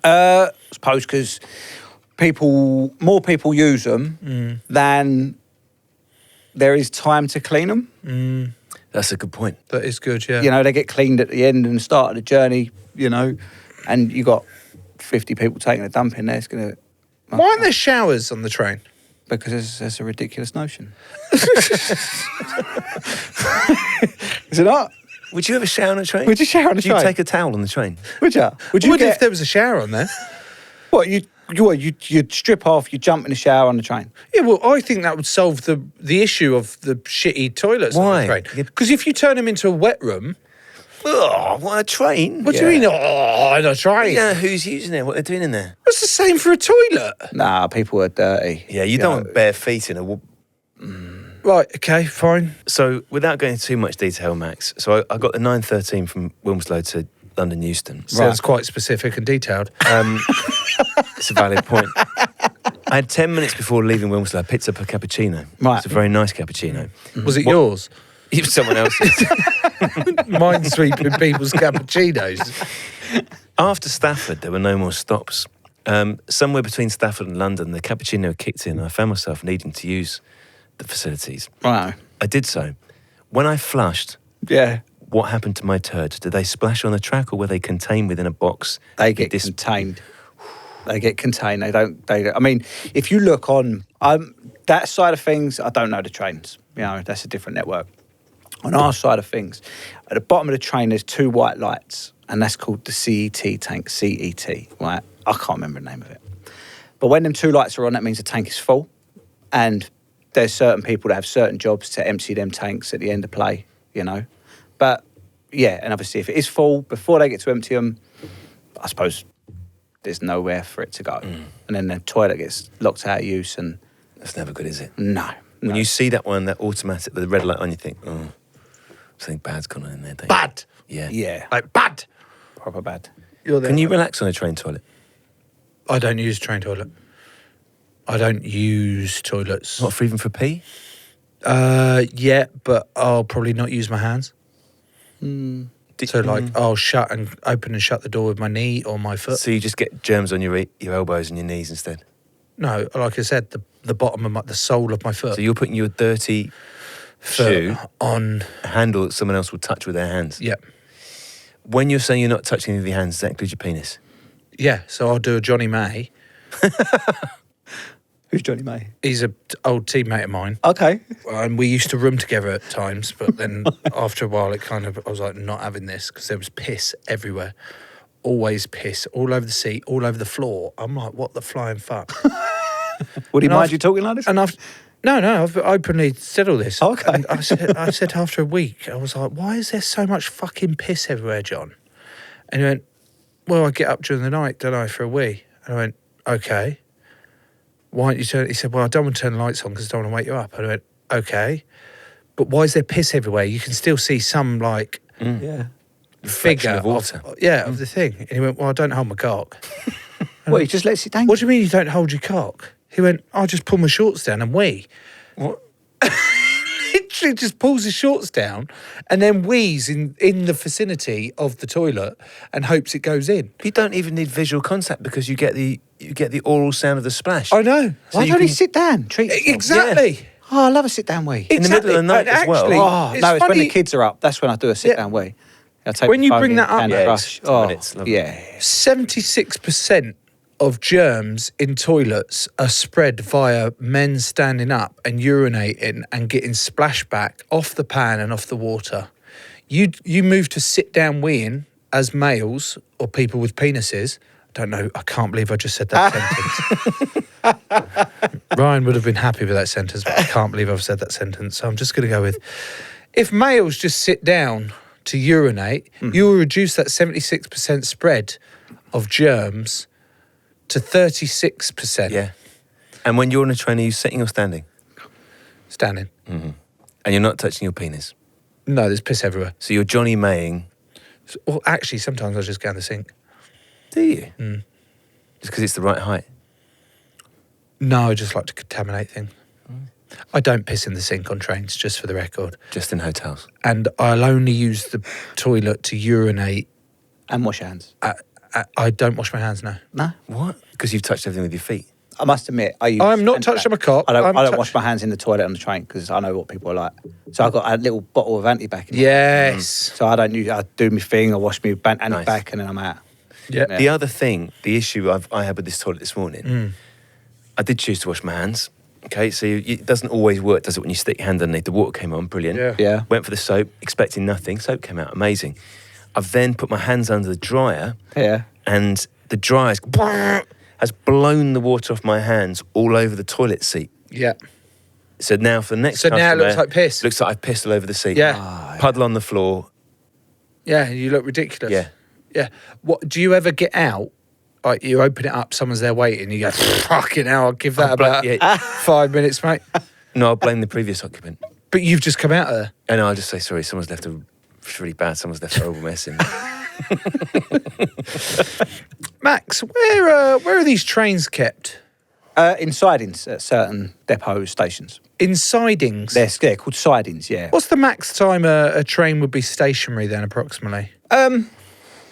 I suppose because more people use them than there is time to clean them. That's a good point. That is good, yeah. You know, they get cleaned at the end and start of the journey, you know, and you got 50 people taking a dump in there. It's going to... Why aren't there showers on the train? Because there's a ridiculous notion. Is it not? Would you ever shower on a train? Would you shower on a Would you train? take a towel on the train? Would you? Would you Would get... if there was a shower on there? What, you'd strip off, you jump in the shower on the train? Yeah, well, I think that would solve the issue of the shitty toilets Why? on the train. Because if you turn them into a wet room, Oh, what a train. what do you mean, oh, on a train? Yeah, who's using it? What they're doing in there? It's the same for a toilet. Nah, people are dirty. Yeah, you don't want bare feet in a... Right, okay, fine. So, without going into too much detail, Max, so I got the 9:13 from Wilmslow to London Euston. So it's quite specific and detailed. It's a valid point. I had 10 minutes before leaving Wilmslow. I picked up a cappuccino. Right. It's a very nice cappuccino. Was it yours? It was someone else's. Minesweeping people's cappuccinos. After Stafford, there were no more stops. Somewhere between Stafford and London, the cappuccino kicked in and I found myself needing to use the facilities. Right. I did so. When I flushed, Yeah. what happened to my turds? Did they splash on the track or were they contained within a box? They get contained. They get contained. They don't. I mean, if you look on that side of things, I don't know the trains. You know, that's a different network. On our side of things, at the bottom of the train, there's two white lights, and that's called the CET tank. CET, right? I can't remember the name of it. But when them two lights are on, that means the tank is full, and there's certain people that have certain jobs to empty them tanks at the end of play. You know, but yeah, and obviously if it is full before they get to empty them, I suppose there's nowhere for it to go. And then the toilet gets locked out of use and... That's never good, is it? No. When you see that one, that automatic, the red light on, you think, oh, something bad's gone on in there, don't you? Bad. Yeah. Yeah. Like, bad. Proper bad. Can you relax on a train toilet? I don't use train toilet. I don't use toilets. Not for even for pee? Yeah, but I'll probably not use my hands. So like I'll shut and open and shut the door with my knee or my foot. So you just get germs on your elbows and your knees instead? No, like I said, the bottom of the sole of my foot. So you're putting your dirty Foot shoe on. a handle that someone else will touch with their hands? Yeah. When you're saying you're not touching any of your hands, does that include your penis? Yeah, so I'll do a Johnny May. Who's Johnny May? He's an old teammate of mine. Okay. And we used to room together at times, but then after a while, I was like, not having this, because there was piss everywhere. Always piss, all over the seat, all over the floor. I'm like, what the flying fuck? Would he mind you talking like this? And I've openly said all this. Okay. And I said after a week, I was like, why is there so much fucking piss everywhere, John? And he went, well, I get up during the night, don't I, for a wee. And I went, okay. Why don't you turn? He said, well, I don't want to turn the lights on because I don't want to wake you up. And I went, okay. But why is there piss everywhere? You can still see some, like, Yeah. figure of water. of the thing. And he went, well, I don't hold my cock. Well, he just lets it dangle. What do you mean you don't hold your cock? He went, I'll just pull my shorts down and wee. What? Literally just pulls his shorts down and then wees in the vicinity of the toilet and hopes it goes in. You don't even need visual contact because you get the oral sound of the splash. I know. Why don't he sit down? Treat himself? Exactly. Oh, I love a sit-down wee. In the middle of the night And as well. actually, Oh, it's no, it's when funny- the kids are up. That's when I do a sit-down wee. I take When the you phone bring in, that up- Candy Yeah, Crush. it's 10 minutes, lovely. Yeah. 76% of germs in toilets are spread via men standing up and urinating and getting splashback off the pan and off the water. You move to sit down weeing as males or people with penises. I don't know. I can't believe I just said that sentence. Ryan would have been happy with that sentence, but I can't believe I've said that sentence. So I'm just going to go with, if males just sit down to urinate, you will reduce that 76% spread of germs to 36%. Yeah. And when you're on a train, are you sitting or standing? Standing. And you're not touching your penis. No, there's piss everywhere. So you're Johnny Maying. Well, actually, sometimes I just go in the sink. Do you? Just because it's the right height. No, I just like to contaminate things. I don't piss in the sink on trains, just for the record. Just in hotels. And I'll only use the toilet to urinate. And wash your hands. I don't wash my hands now. No. What? Because you've touched everything with your feet. I must admit, I use... I'm not hand touching vac. my cock. I don't I'm wash my hands in the toilet on the train because I know what people are like. So I've got a little bottle of antibac. In my Yes. So I don't use... I do my thing, I wash my antibac Nice. and then I'm out. Yeah. Yeah. The other thing, the issue I had with this toilet this morning, I did choose to wash my hands. Okay, so it doesn't always work, does it, when you stick your hand underneath? The water came on, brilliant. Yeah. Yeah. Went for the soap, expecting nothing. Soap came out, amazing. I've then put my hands under the dryer, Yeah. and the dryer has blown the water off my hands all over the toilet seat. Yeah. So now for the next So now it customer, looks like piss. Looks like I've pissed all over the seat. Yeah. Puddle on the floor. Yeah, you look ridiculous. Yeah. Yeah. What do you ever get out? Like you open it up, someone's there waiting, you go, fucking hell, I'll give that about 5 minutes, mate. No, I'll blame the previous occupant. But you've just come out of there. And I'll just say, sorry, someone's left it's really bad, someone's left a horrible mess in. Max, where are these trains kept? In sidings at certain depot stations. In sidings? They're called sidings, yeah. What's the max time a train would be stationary then, approximately?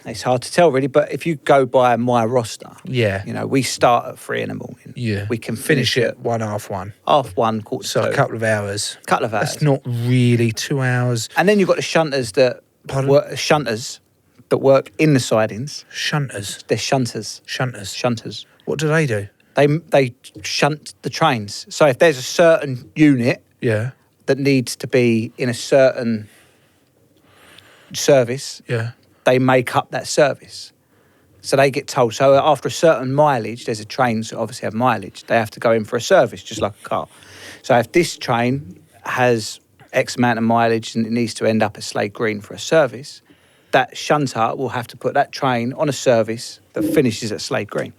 It's hard to tell really, but if you go by my roster, Yeah. you know, we start at 3 in the morning. Yeah. We can Finish finish it 1:30. 1:30, quarter So to a 2. couple of hours. Couple of hours. That's not really 2 hours. And then you've got the shunters that Pardon? work in the sidings. Shunters. They're shunters. Shunters. What do they do? They shunt the trains. So if there's a certain unit Yeah. that needs to be in a certain service, Yeah. they make up that service. So they get told. So after a certain mileage, there's a trains that obviously have mileage. They have to go in for a service, just like a car. So if this train has X amount of mileage and it needs to end up at Slade Green for a service, that shunter will have to put that train on a service that finishes at Slade Green.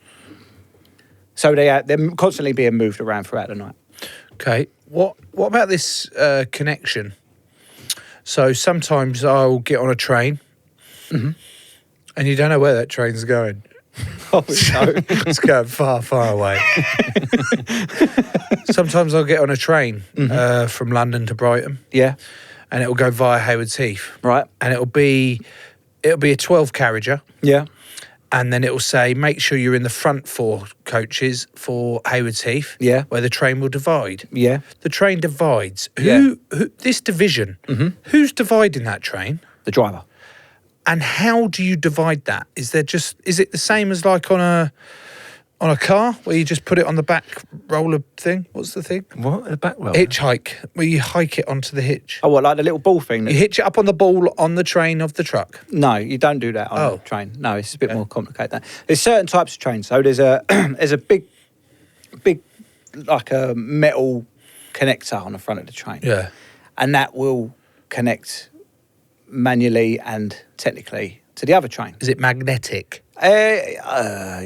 So they're constantly being moved around throughout the night. Okay. What about this connection? So sometimes I'll get on a train and you don't know where that train's going. Oh, no. It's going far, far away. Sometimes I'll get on a train from London to Brighton Yeah, and it'll go via Haywards Heath. right. And it'll be a 12 carriager. Yeah, And then it will say, make sure you're in the front 4 coaches for Haywards Heath, Yeah. where the train will divide. yeah. The train divides. Yeah. Who this division, who's dividing that train? The driver. And how do you divide that? Is it the same as like on On a car where you just put it on the back roller thing? What's the thing? What? The back roll? Hitch hike, where you hike it onto the hitch. Oh, what, like the little ball thing? You hitch it up on the ball on the train of the truck. No, you don't do that on Oh. a train. No, it's a bit more complicated than that. There's certain types of trains. So there's a there's a big like a metal connector on the front of the train. Yeah. And that will connect manually and technically to the other train. Is it magnetic? No, I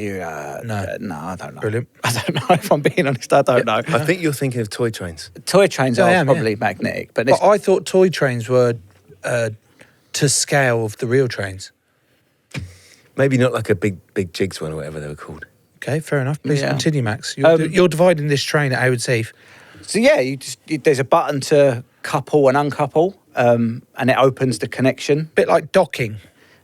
don't know. Brilliant. I don't know. If I'm being honest, I don't know. I think you're thinking of toy trains. Toy trains Yeah, I are am, probably magnetic, but But I thought toy trains were to scale of the real trains. Maybe not like a big jigs one or whatever they were called. Okay, fair enough. Please Yeah. continue, Max. You're dividing this train at Howard Heath. so yeah, there's a button to couple and uncouple, and it opens the connection. Bit like docking.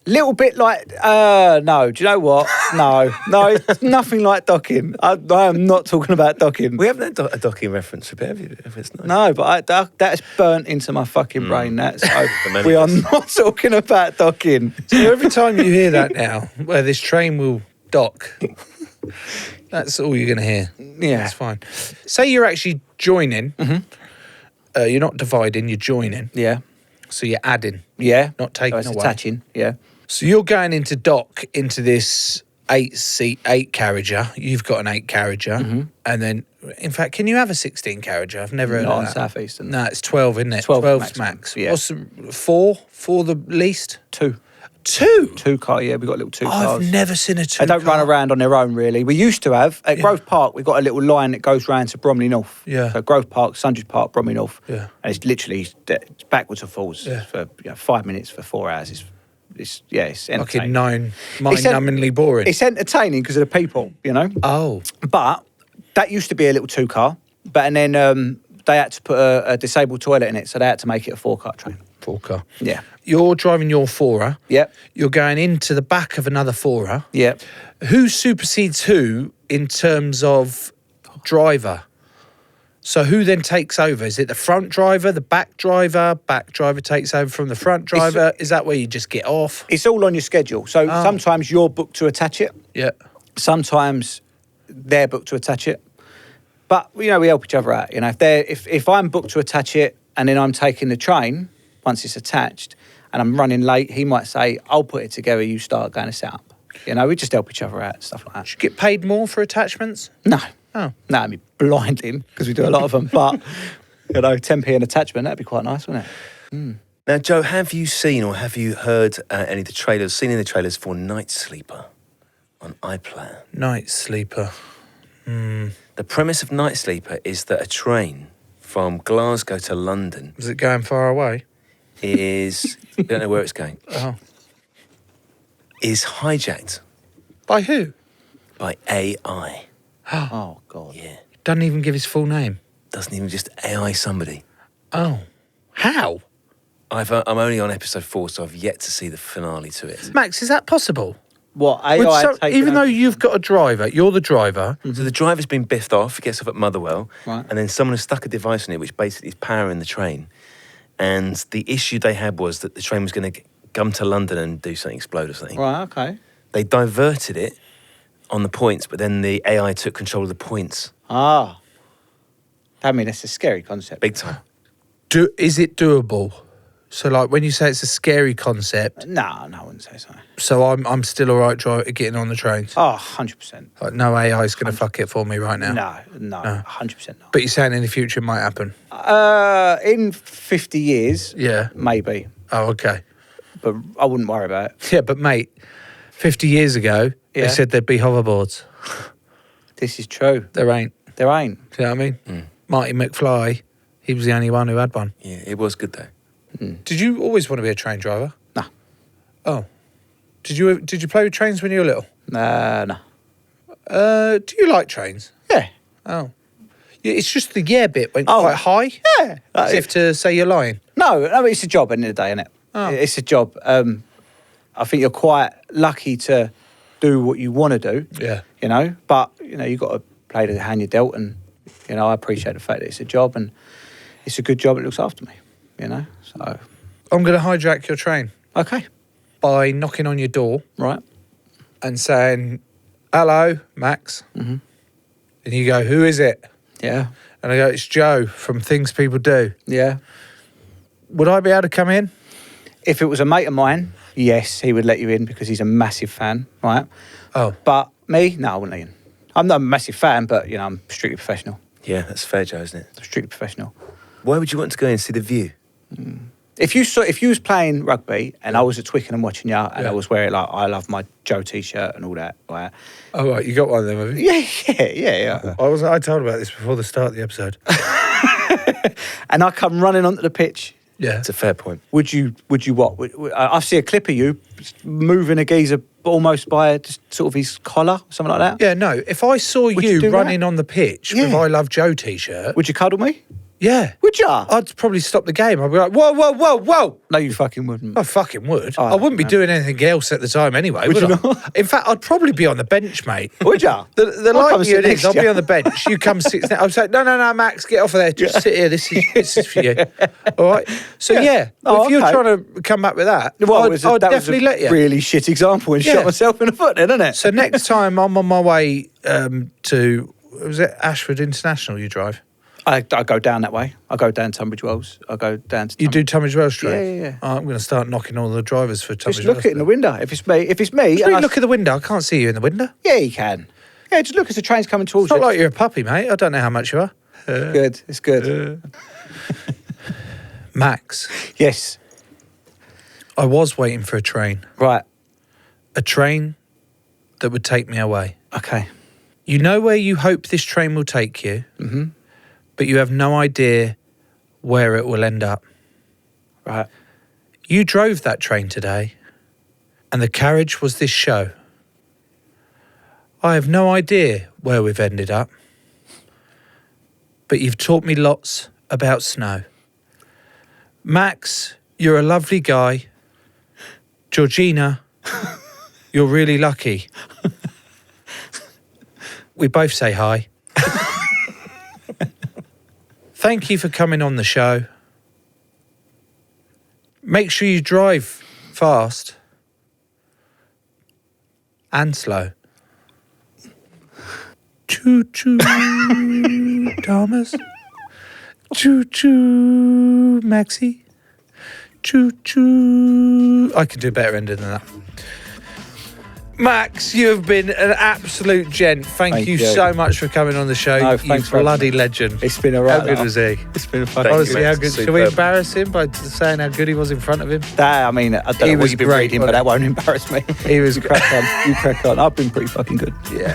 Little bit like, no, do you know what? No, it's nothing like docking. I am not talking about docking. We haven't had a docking reference for a bit, have you? If it's nice. No, but that's burnt into my fucking brain. That's many we are of us. not talking about docking. So every time you hear that now, where this train will dock, that's all you're going to hear. Yeah. That's fine. Say you're actually joining. You're not dividing, you're joining. Yeah, So you're adding, yeah. not taking it's away. attaching. Yeah, So you're going into dock into this 8 carriager. You've got an 8 carriager. And then, in fact, can you have a 16 carriager? I've never heard not of on that. South Eastern. No, it's 12, isn't it? 12 12's maximum, max. yeah. What's the, 4? 4 the least? 2 2? car. Yeah, we got little 2 cars. I've never seen a 2 They don't car. run around on their own, really. We used to have at Grove Park. We've got a little line that goes round to Bromley North. Yeah. So Grove Park, Sundridge Park, Bromley North. Yeah. And it's literally it's backwards and forwards for 5 minutes for 4 hours. It's Fucking entertaining. mind-numbingly boring. It's entertaining because of the people, you know. Oh. But that used to be a little 2 car. And then they had to put a disabled toilet in it, so they had to make it a 4-car train. 4 car. Yeah. You're driving your 4er. Yep. You're going into the back of another 4er. Yep. Who supersedes who in terms of driver? So who then takes over? Is it the front driver, the back driver? Back driver takes over from the front driver? Is that where you just get off? It's all on your schedule. So sometimes you're booked to attach it. Yeah. Sometimes they're booked to attach it. But, you know, we help each other out. You know, if I'm booked to attach it and then I'm taking the train once it's attached and I'm running late, he might say, I'll put it together, you start going to set up. You know, we just help each other out and stuff like that. Do you get paid more for attachments? No. Oh. No, I mean, blinding, because we do a lot of them. But, you know, 10p an attachment, that'd be quite nice, wouldn't it? Now, Joe, have you seen or have you heard any of the trailers, seen any of the trailers for Night Sleeper on iPlayer? Night sleeper. The premise of Night Sleeper is that a train from Glasgow to London Is it going far away? is, I don't know where it's going, Oh. is hijacked By who? by AI. Oh, God. Yeah. Doesn't even give his full name. Doesn't even just AI somebody. Oh. How? I'm only on episode 4, so I've yet to see the finale to it. Max, is that possible? What, AI taking even though over? you've got a driver, you're the driver. So the driver's been biffed off, he gets off at Motherwell, Right. and then someone has stuck a device on it which basically is powering the train. And the issue they had was that the train was going to come to London and do something, explode or something. Right, okay. They diverted it on the points, but then the AI took control of the points. Ah. I mean, it's a scary concept. Big time. Is it doable? So, like, when you say it's a scary concept, No, I wouldn't say so. so I'm still all right getting on the trains. Oh, 100%. Like, no AI is going to fuck it for me right now. No, 100% not. But you're saying in the future it might happen? In 50 years, Yeah. maybe. Oh, okay. But I wouldn't worry about it. Yeah, but mate, 50 years ago, they Yeah. said there'd be hoverboards. This is true. There ain't. There ain't. Do you know what I mean? Marty McFly, he was the only one who had one. Yeah, it was good though. Did you always want to be a train driver? No. Oh. Did you play with trains when you were little? No. Do you like trains? Yeah. Oh. Yeah, it's just the bit went Oh. quite high. Yeah. As if to say you're lying. No, it's a job at the end of the day, isn't it? Oh. It's a job. I think you're quite lucky to do what you want to do. Yeah. You know, but, you know, you've got to play the hand you're dealt, and, you know, I appreciate the fact that it's a job and it's a good job that looks after me, you know, so. I'm going to hijack your train Okay. by knocking on your door Right. and saying, hello, Max. Mm-hmm. And you go, who is it? Yeah. And I go, it's Joe from Things People Do. Yeah. Would I be able to come in? If it was a mate of mine, yes, he would let you in because he's a massive fan, right? Oh. But me, no, I wouldn't let you in. I'm not a massive fan, but, you know, I'm strictly professional. Yeah, that's fair, Joe, isn't it? Strictly professional. Why would you want to go and see the view? If you was playing rugby and I was at Twickenham watching you and I was wearing, like, I love my Joe T-shirt and all that, right? Oh, right, you got one of them, have you? Yeah. I told about this before the start of the episode. And I come running onto the pitch. Yeah. It's a fair point. Would you what? I see a clip of you moving a geezer almost by just sort of his collar, something like that. Yeah, no. If I saw you you do running that? on the pitch with I Love Joe T-shirt, Would you cuddle me? yeah, Would ya? I'd probably stop the game. I'd be like, whoa, whoa, whoa, whoa. No, you fucking wouldn't. I fucking would. Oh, I wouldn't be doing anything else at the time anyway, would you I? not? In fact, I'd probably be on the bench, mate. Would ya? The I'll come and sit likelihood next is I'll to you. be on the bench. You come sit. I'll say, no, Max, get off of there. Just sit here. This is for you. All right. So yeah, Oh, if you're okay. trying to come back with that, Well, I'd definitely let you. Really shit example and Yeah. shot myself in the foot, then, isn't it? So next time I'm on my way to, was it Ashford International you drive? I go down that way. I go down Tunbridge Wells. I go down to. You do Tunbridge Wells Street? Yeah. Oh, I'm going to start knocking all the drivers for Tunbridge Just Wells look it in the Street. window. If it's me, Just and I- look at the window. I can't see you in the window. yeah, you can. Yeah, just look as the train's coming towards It's not you. like you're a puppy, mate. I don't know how much you are. Good. It's good. Max, Yes. I was waiting for a train. Right. A train that would take me away. Okay. You know where you hope this train will take you, but you have no idea where it will end up. Right. You drove that train today, and the carriage was this show. I have no idea where we've ended up, but you've taught me lots about snow. Max, you're a lovely guy. Georgina, you're really lucky. We both say hi. Thank you for coming on the show. Make sure you drive fast and slow. Choo-choo, Thomas. Choo-choo, Maxie. Choo-choo. I can do a better ending than that. Max, you have been an absolute gent. Thank you so much for coming on the show. No, you thanks for bloody having me. legend. It's been a right How good laugh. was he? It's been a fucking. Honestly, how Max. good? Shall we Superb. embarrass him by saying how good he was in front of him? That, I mean, I don't He know what was you've been great, reading, but wasn't that won't embarrass me. He was You crack on. You crack on. I've been pretty fucking good. Yeah.